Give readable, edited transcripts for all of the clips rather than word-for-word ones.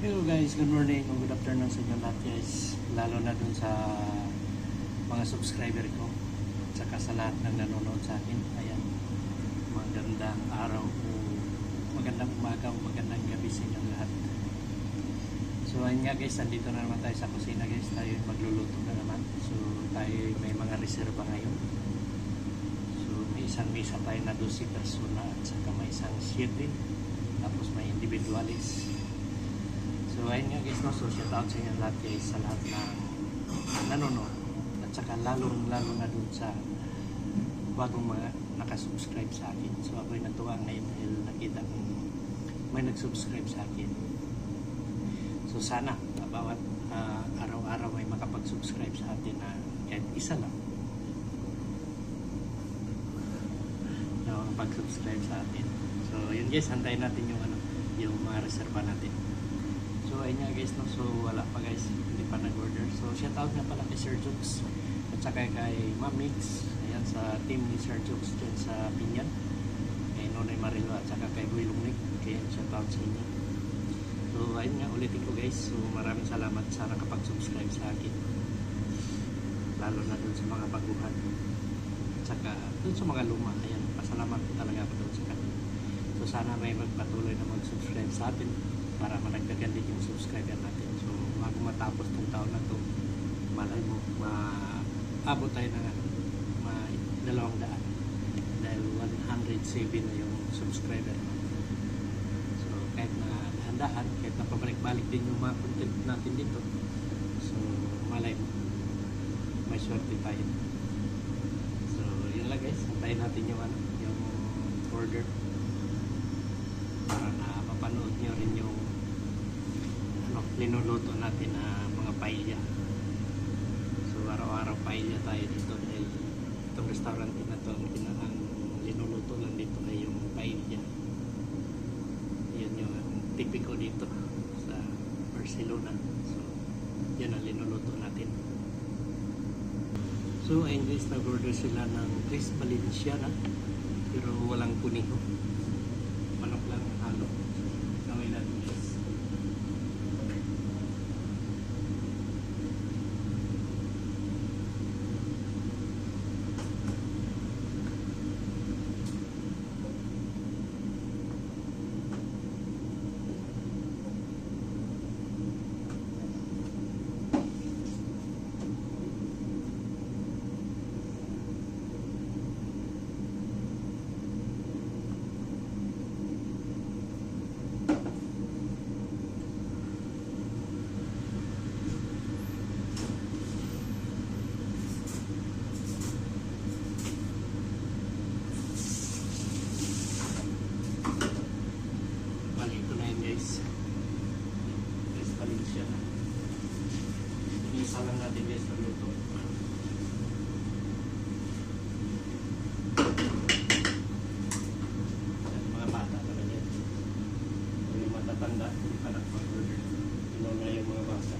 Hello guys, good morning o good afternoon sa inyo lahat guys. Lalo na dun sa mga subscriber ko at saka sa lahat ng nanonood sa akin. Ayan, magandang araw o magandang umaga o magandang gabi sa inyo lahat. So ayun nga guys, andito na naman tayo sa kusina guys. Tayo magluluto na naman. So tayo may mga reserva ngayon. So may isang mesa tayo na 12 persona at saka may isang 7. Tapos may individualis. So ayun nga guys, no? So shout out sa inyo lahat guys, sa lahat ng nanonood at saka lalo na dun sa bagong mga nakasubscribe sa akin. So ako'y natuwa ngayon dahil nakita kong may nag-subscribe sa akin. So sana bawat araw-araw may makapag-subscribe sa atin na kahit isa lang na makapag-subscribe sa atin. So yun guys, hantayin natin yung mga reserva natin. So ayun nga guys, no? So wala pa guys, hindi pa nag-order. So shout out nga pala kay Sir Jokes at saka kay Ma'am Mix, ayan sa team ni Sir Jokes dyan sa Pinyan, kay Nonoy Marilo at saka kay Boy Lungnik. Kaya shout out sa inyo. So ayun nga, ulitin ko guys, so maraming salamat sa nakapag-subscribe sa akin, lalo na dun sa mga baguhan at saka dun sa mga luma. Ayan, pasalamat talaga ako dun sa kanila. So sana may magpatuloy na mag-subscribe sa atin para managdagan din yung subscriber natin. So bago matapos itong taon na to, malay mo maabot tayo ng 200 dahil 107 na yung subscriber natin. So kahit na dahan-dahan, kahit na pabalik-balik din yung mga content natin dito, so malay mo may swerte tayo. So yun lang guys, antayin natin yung order para na mapanood nyo rin yung linuluto natin na mga paella. So araw-araw paella tayo dito dahil itong restaurant na ito ang linuluto lang dito ay yung paella. Yun yung tipiko dito sa Barcelona. So yan ang linuluto natin. So ayun guys, nag-order sila ng Chris Valenciana pero walang kuniho, manok lang halo. Gawin natin guys. Isa lang natin guys magluto. Mga bata naman yan. Yung matatanda, hindi pa nakapag-order. Ino na yung mga bata.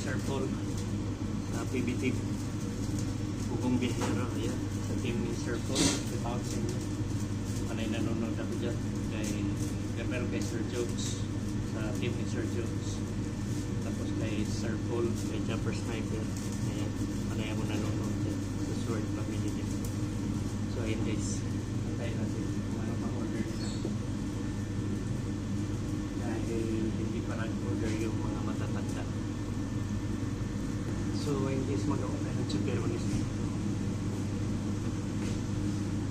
Sir Paul sa PBT Bugong Bihero, ayan, sa team ni Sir Paul. Shout out sa inyo. Panay nanonood ako dyan kay Sir Jokes sa team ni Sir Jokes, tapos kay Sir Paul, kay Jumper Sniper. Ayan, panay ako nanonood dyan sa Sword Family din. So ayun guys, antayin natin kung ano pang order nila dahil hindi pa nag-order yung mga matatanda. So in this magawa tayo ng chiperonis na ito.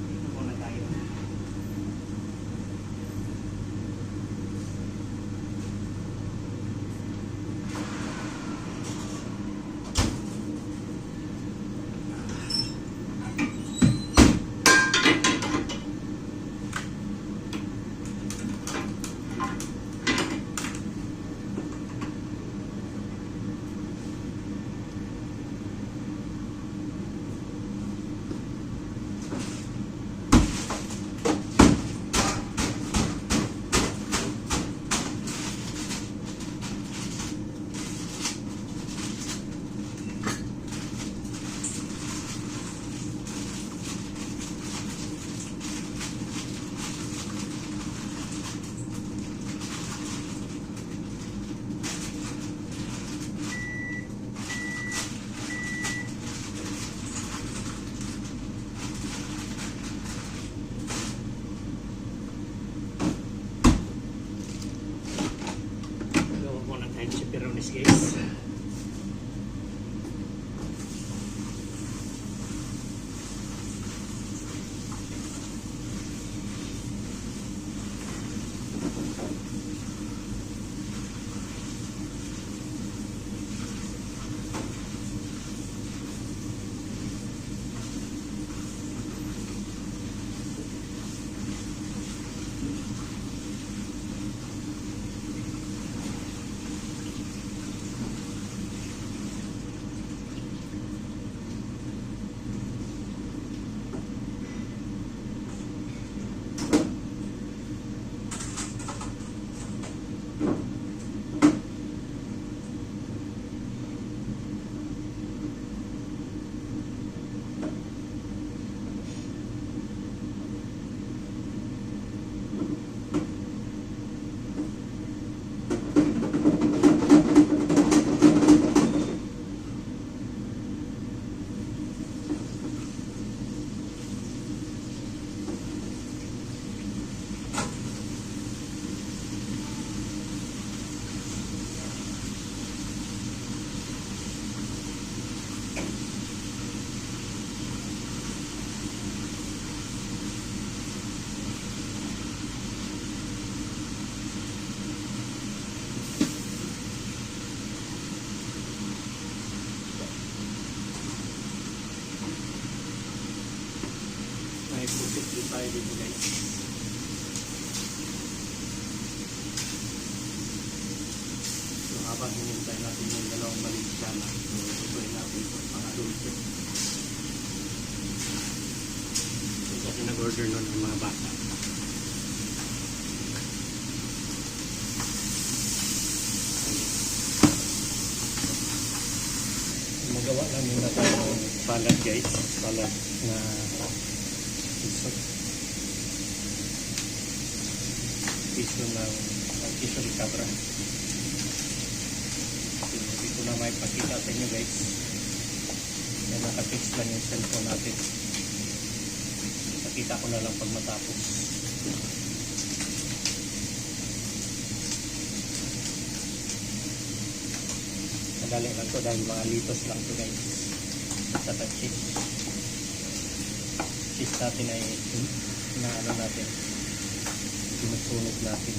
Ito muna tayo. cheese guys. May pusit din tayo dito guys. So habang hinintay natin yung dalawang malisyana, so tutuin natin ito pang adulto. So kasi nag-order nun ng mga bata. Magawa lang muna tayo ng salad guys. Salad na piso ng piso de cabra. So, hindi ko na may pakita sa inyo guys. Yan, nakafix lang yung cellphone natin. Pakita ko na lang pag matapos. Madali lang to dahil mga litos lang to guys. Sa cheese. Cheese natin ay na ano natin. Sinusunog natin.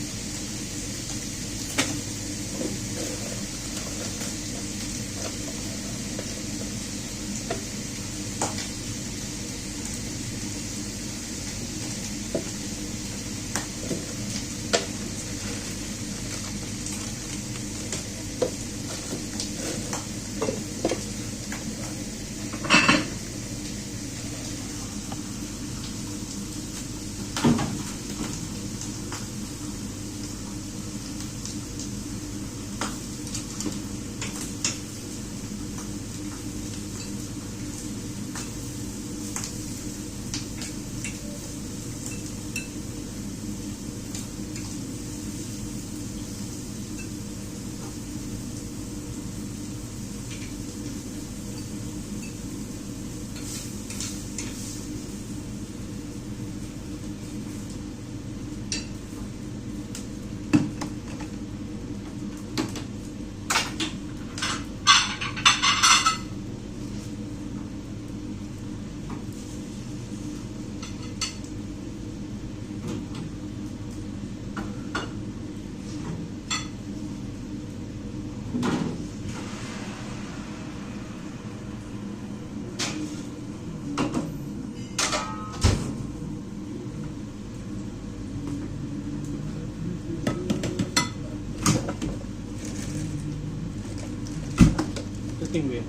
Testing mo yan.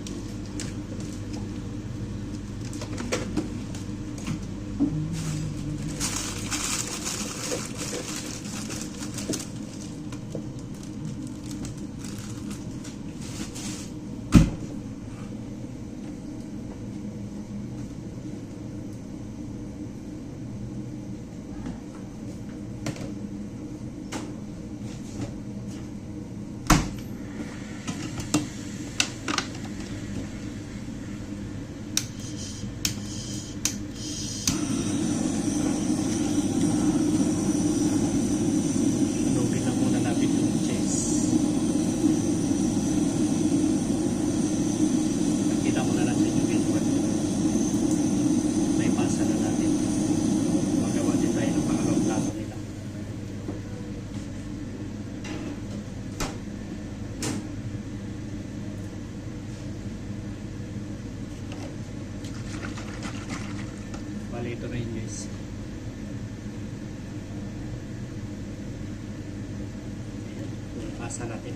pasa natin.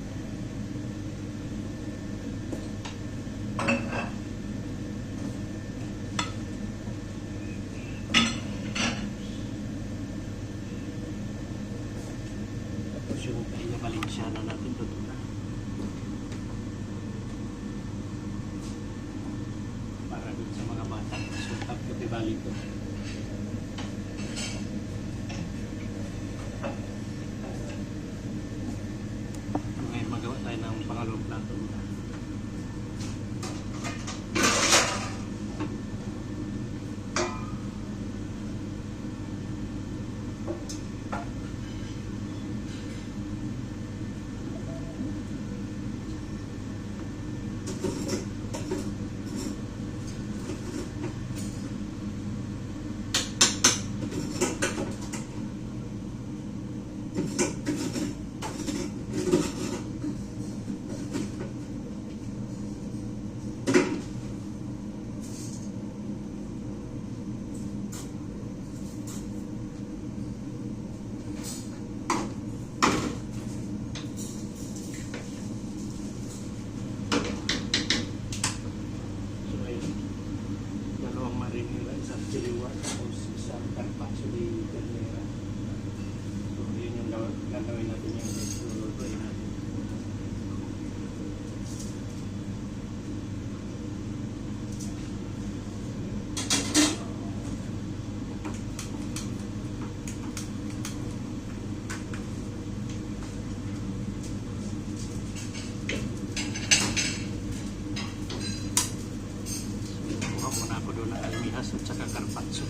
Tapos yung kaya Valenciana natin luto na. Para dun sa mga bata. So, top kape bali ko. Ngayon magawa tayo ng pangalawang plato. Chiliwa, tapos isang carpaccio di ternera. So, yun yung gagawin natin yung lulutuin natin. Muna ako doon ng almihas at saka carpaccio.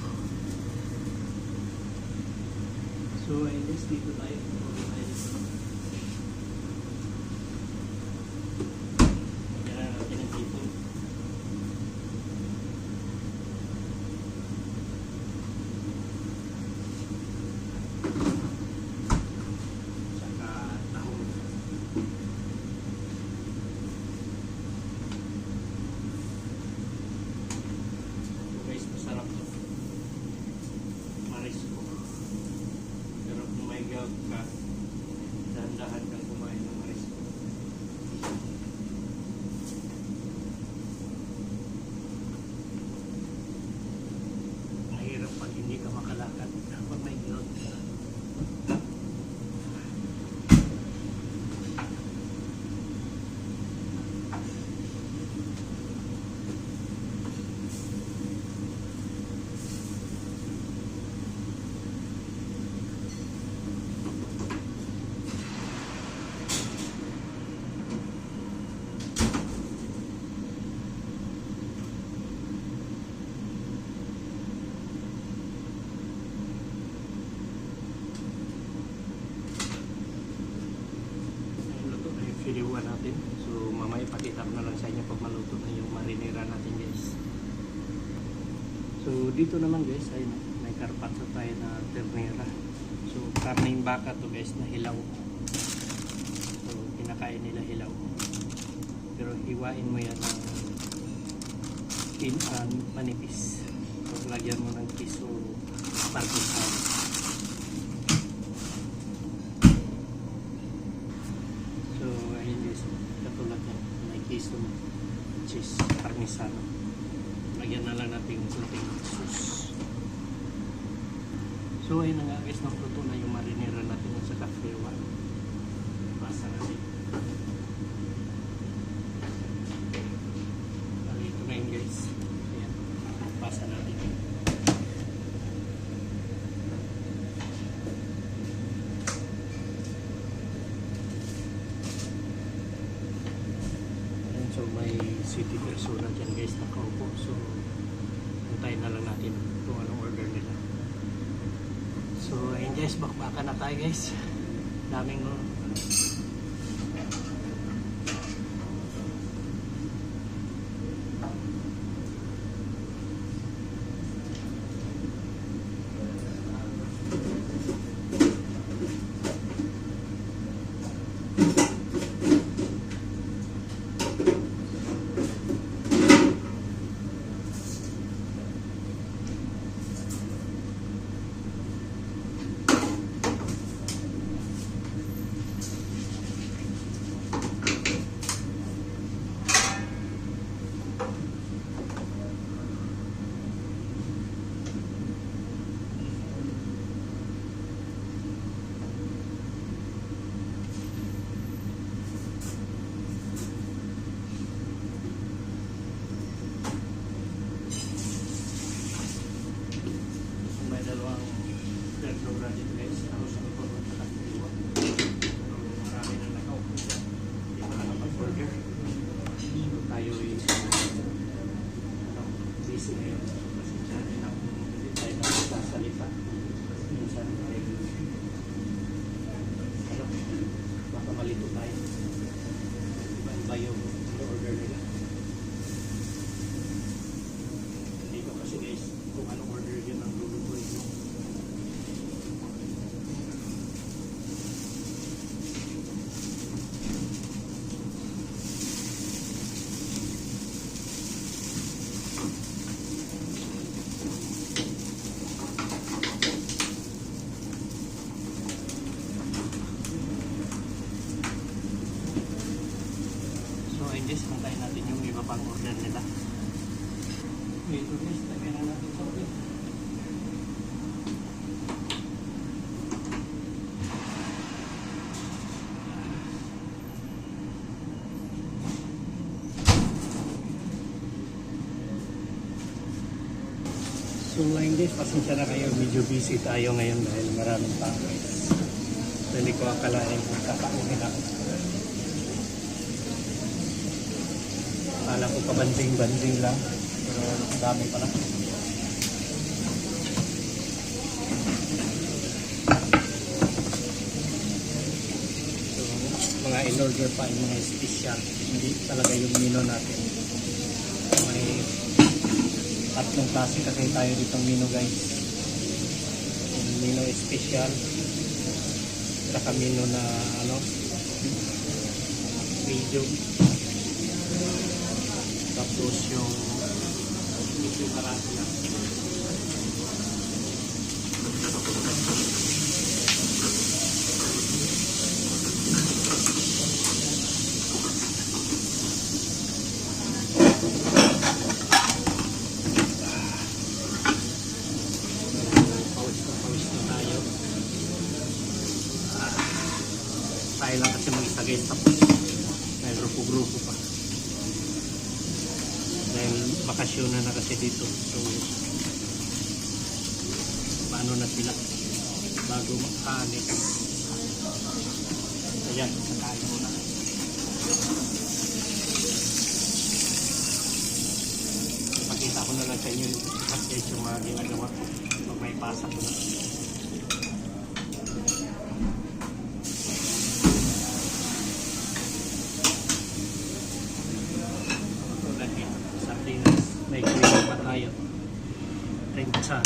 So, I guess dito tayo. Kaya natin ang dito. Saka tahong. Masarap to. Marisco. Pero kung may gout ka, dahan-dahan kang kumain ng marisco. Mahirap pag hindi ka makalakad pag may gout ka. Siliwan natin. So mamaya ipakita ko na lang sa inyo pag maluto na yung marinera natin, guys. So dito naman, guys, ay may carpaccio tayo na ternera. So karneng baka to, guys, na hilaw. So pinakain nila hilaw. Pero hiwain mo yan ng manipis. So lagyan mo ng piso parmesan. Katulad yan, may queso, cheese, parmesano. Lagyan na lang natin yung kunting sauce. So ayun na nga, guys, naluto na yung marinera natin sa cafe 1. Pasa natin. Ito na yun, guys. Ayan, pasa natin. So may city persona dyan, guys, nakaupo. So hintayin na lang natin kung anong order nila. So ayun, guys, bakbakan na tayo, guys. Daming pala yung order nila. Hindi ko kasi guys kung anong order yun ang lulutuin mo. Guys, puntayin natin yung iba pang order nila. Ito guys, lagyan na natin sa order. So ayun guys, pasensya na kayo, medyo busy tayo ngayon dahil maraming tao guys. So hindi ko akalain kung kakainin ako. Akala ko kabanding-banding lang, pero dami pala. So, mga in-order pa yung mga special. Hindi talaga yung menu natin. May tatlong klase kasi tayo ditong menu guys. Yung menu special, saka menu na medium. Tapos yung medyo marami lang. Pawis na tayo. Tayo lang kasi mag-isa guys. Tapos may grupo-grupo pa. Dahil bakasyon na kasi dito. So, paano na sila bago makaanit. Ayan, sakain muna. Ipakita ko na lang sa inyo yung mga ginagawa ko pag may pasak na. May cream pa tayo. Rincha.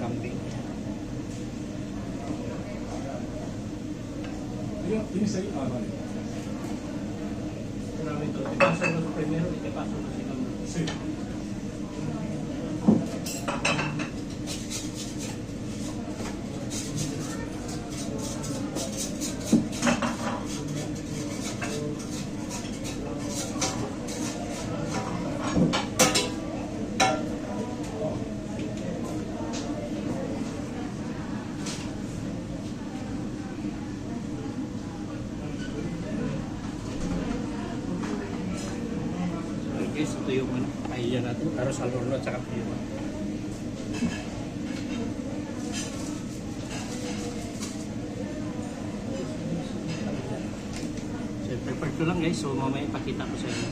Kambing. Ini saya vale. Te paso los primero y te paso los segundos. Sí. Guys, ito yung paella natin, arroz al horno at saka piyo. So, prepare ko lang guys, so mamaya ipakita ko sa inyo.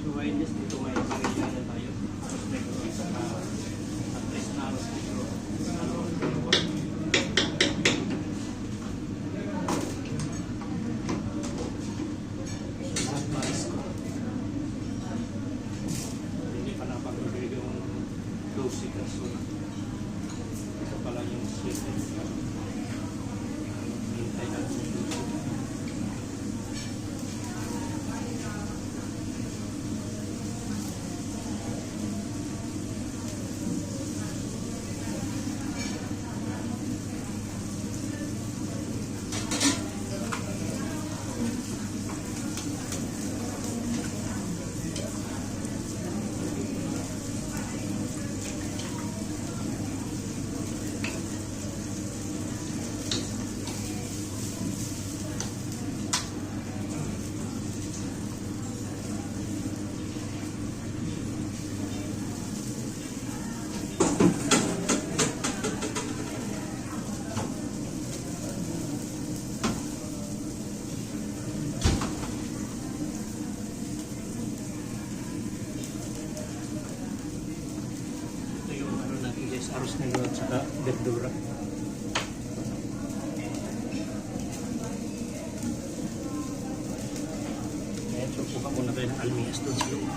So, ayun guys, dito may paella na tayo. Tapos may isa na at-tres na arroz dito. So, ito pala yung sweet. Hintay natin. verdura. Ayan, so kuha muna tayo ng almiyas doon sa loob.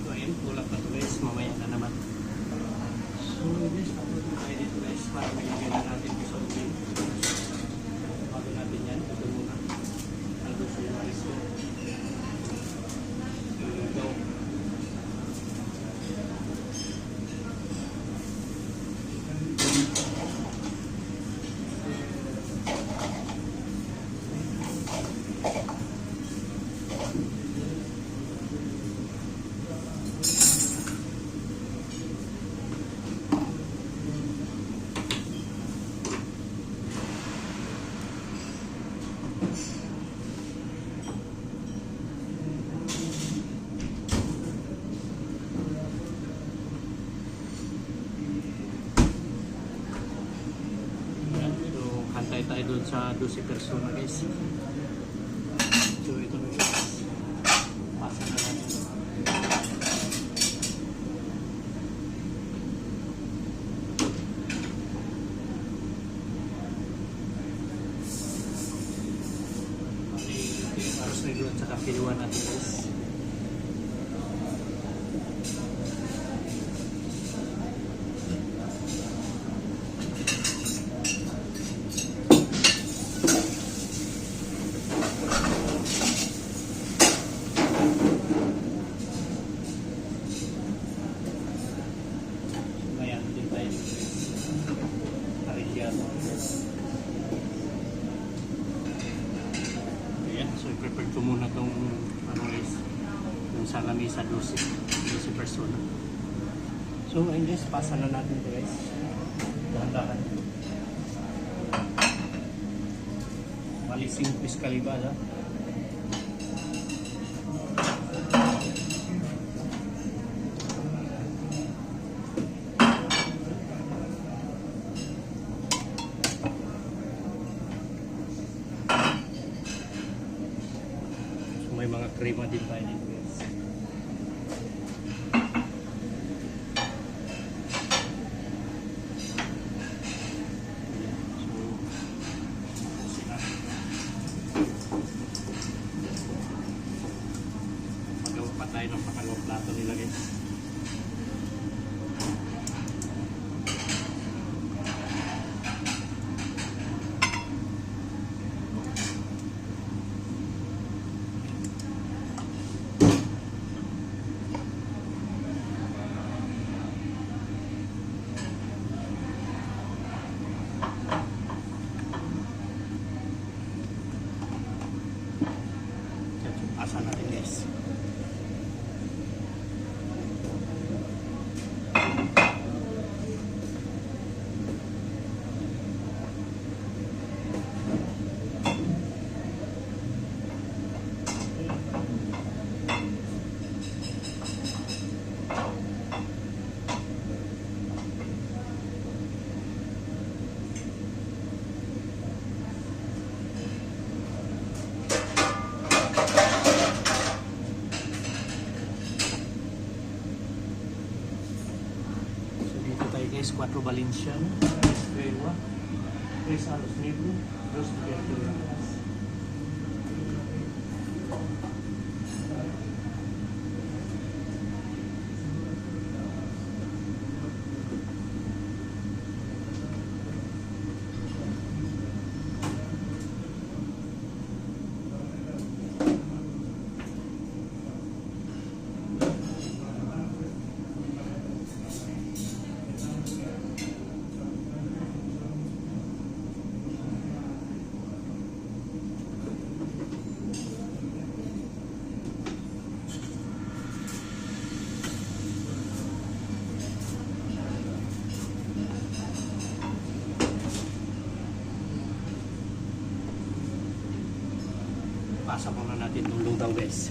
So ayan, kulang pa ito guys, mamaya na naman. So guys, tapos na tayo dito guys, para magiging na natin ito sa loob. Bago natin yan, ito muna. Ito sa yung riso. Ito. So, hantay tayo doon sa 12 persona guys. So, ito na guys. Pasa na natin. Ito yung arroz negro at saka kiluan natin guys. Ayan, din tayo guys. Arigado. Ayan, so i-prepare ko muna itong ano guys, yung sa lamesa 12 persona. So ayun guys, pasa na natin ito guys. Dahan-dahan. Malising piskalibada. May mga krema din tayo dito guys. So, sila. Magawa pa tayo ng pangalawang plato nila guys. Asa natin guys. Guys, 4 Valenciano, 3 crema, 3 arroz negro, 2 verduras. Pasa muna natin itong ludaw guys.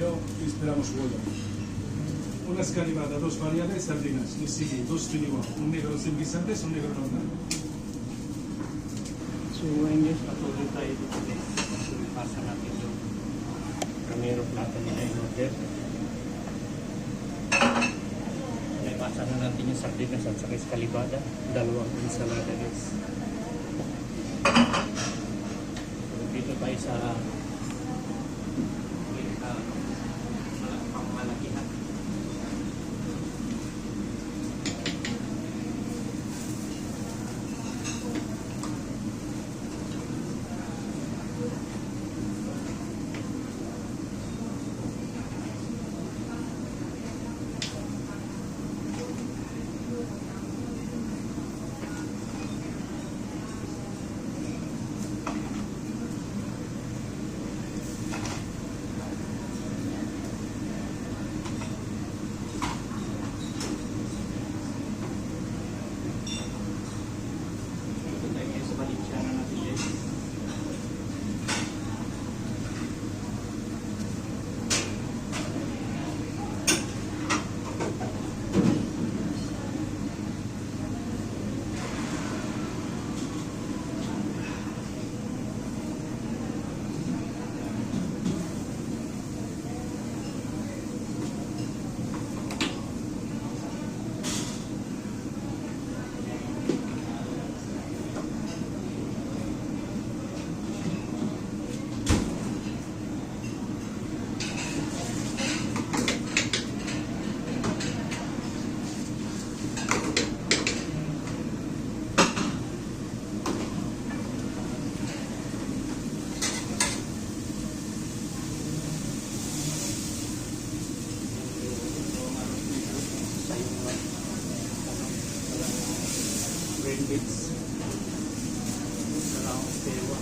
pero esperamos su vuelo. Una escalivada, dos variables, sardinas. Y sigue, dos finigo. Un negro sin guisantes, un negro normal. So, ayun guys, patuloy tayo dito guys. So, ipasa natin yung Ramiro Plata nila in order. Naipasa na natin yung sardinas at saka escalivada. Dalawang ensalada guys. So, dito tayo sa pangmalakihan. Dito tayo ngayon sa Balenciaga natin guys. Sa yung green beans. Dalawang sewa.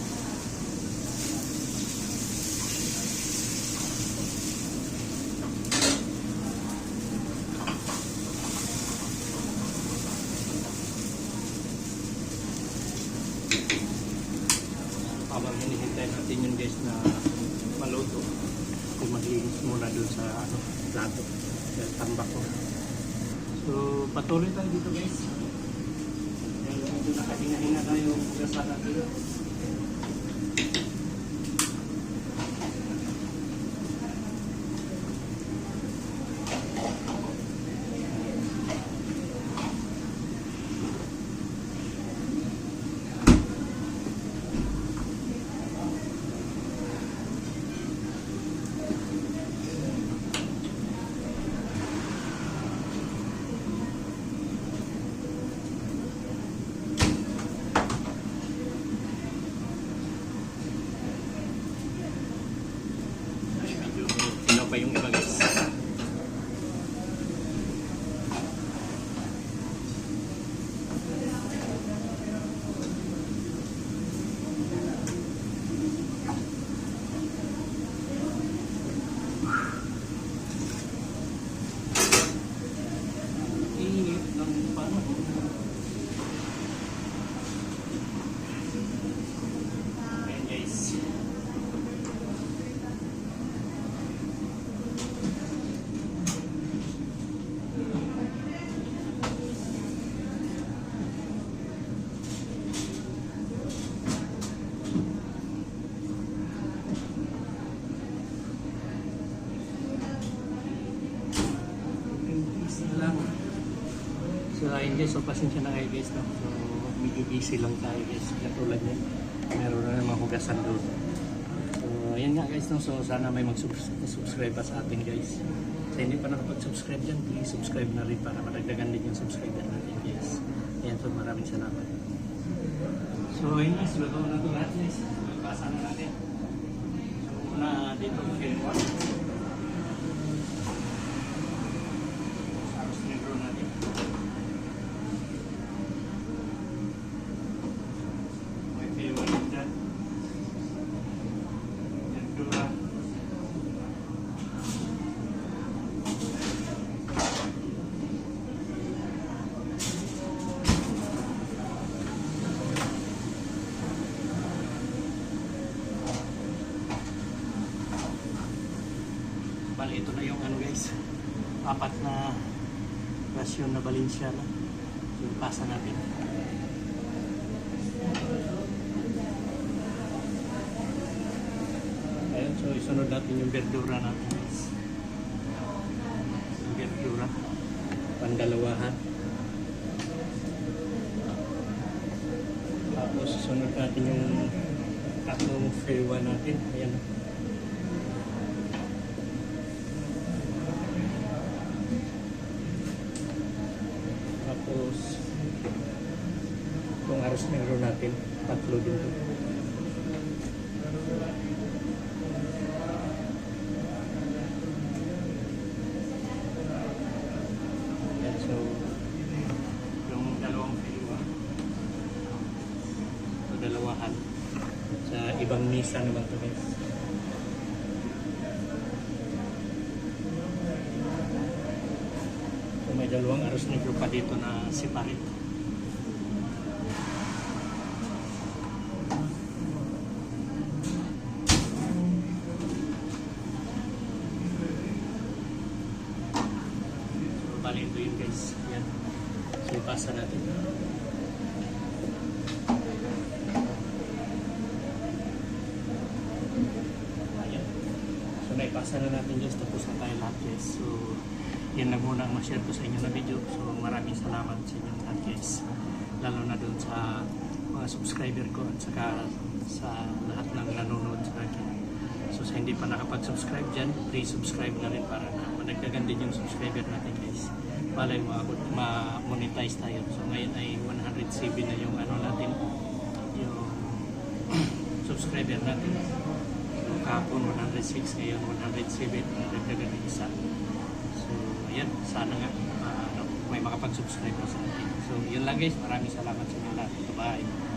Habang hinihintay natin yun guys na maluto, kung maglinis muna dun sa plato, sa tambak ko. So patuloy tayo dito guys. Dahil medyo nakahinga-hinga tayo yung hugasan natin. Sino pa yung iba guys? Init ng panahon. Ayan guys. Lang. So ayun guys, so pasensya na kayo guys, no? So medyo busy lang tayo guys, katulad niya meron na namang hugasan doon. So ayun nga guys, no? So sana may mag-subscribe pa sa atin guys. Sa hindi pa nakapag-subscribe dyan, please subscribe na rin para madagdagan din yung subscriber natin guys. Ayan, so maraming salamat. So ayun guys, luto na ito lahat guys. Basa na natin. So una dito mag-inward. Aros negro natin. May favorite dyan. Verdura. bali ito na yung ano guys, 4 na rasyon na Balenciaga. So pasa natin. Ayan, so isunod natin yung verdura natin guys. Yung verdura, pandalawahan. Tapos isunod natin yung tatlong frewa natin. Ayan. Tapos yung aros negro natin, 3 din to. Ayan, so yung dalawang frewa. So dalawahan. Sa ibang misa naman to guys. So may dalawang aros negro pa dito na separate. So bali ito yun guys. Yan. So ipasa natin. Ayan. So naipasa na natin guys. Tapos na tayo lahat guys. So yan lang muna ang ma-share ko sa inyo na video. So maraming salamat sa inyo lahat guys. Lalo na doon sa mga subscriber ko at saka sa lahat ng nanonood sa akin. So sa hindi pa nakapag-subscribe dyan, please subscribe na rin para na managdagan din yung subscriber natin guys. Palay ma-monetize tayo. So ngayon ay 107 na yung ano natin, yung subscriber natin. So kahapon 106, ngayon 107, managdagan ng isa. So ayan, sana nga may makapag-subscribe sa akin. So yun lang guys, maraming salamat sa inyo lahat. Bye!